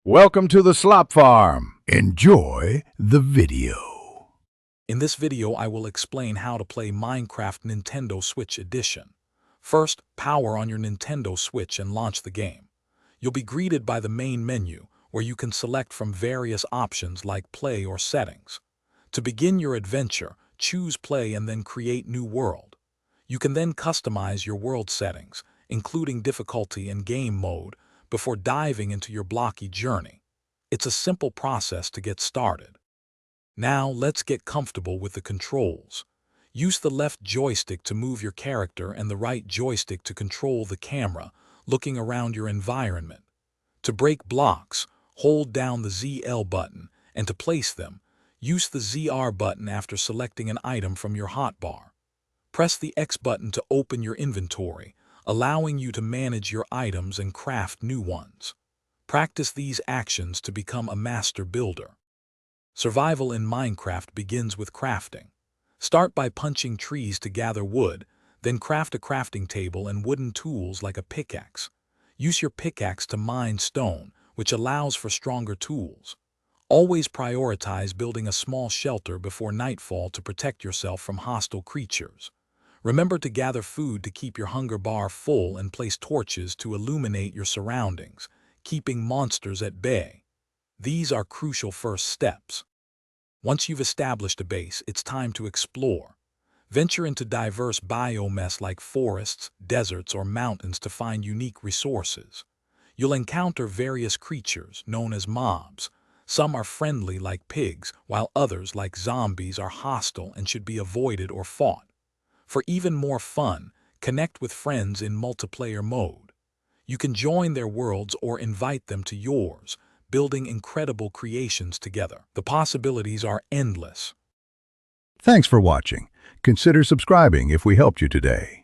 Welcome to the Slop Farm. Enjoy the video. In this video, I will explain how to play Minecraft Nintendo Switch Edition. First, power on your Nintendo Switch and launch the game. You'll be greeted by the main menu, where you can select from various options like Play or Settings. To begin your adventure, choose Play and then Create New World. You can then customize your world settings, including difficulty and game mode, before diving into your blocky journey. It's a simple process to get started. Now let's get comfortable with the controls. Use the left joystick to move your character and the right joystick to control the camera, looking around your environment. To break blocks, hold down the ZL button, and to place them, use the ZR button after selecting an item from your hotbar. Press the X button to open your inventory, allowing you to manage your items and craft new ones. Practice these actions to become a master builder. Survival in Minecraft begins with crafting. Start by punching trees to gather wood, then craft a crafting table and wooden tools like a pickaxe. Use your pickaxe to mine stone, which allows for stronger tools. Always prioritize building a small shelter before nightfall to protect yourself from hostile creatures. Remember to gather food to keep your hunger bar full and place torches to illuminate your surroundings, keeping monsters at bay. These are crucial first steps. Once you've established a base, it's time to explore. Venture into diverse biomes like forests, deserts, or mountains to find unique resources. You'll encounter various creatures, known as mobs. Some are friendly like pigs, while others, like zombies, are hostile and should be avoided or fought. For even more fun, connect with friends in multiplayer mode. You can join their worlds or invite them to yours, building incredible creations together. The possibilities are endless. Thanks for watching. Consider subscribing if we helped you today.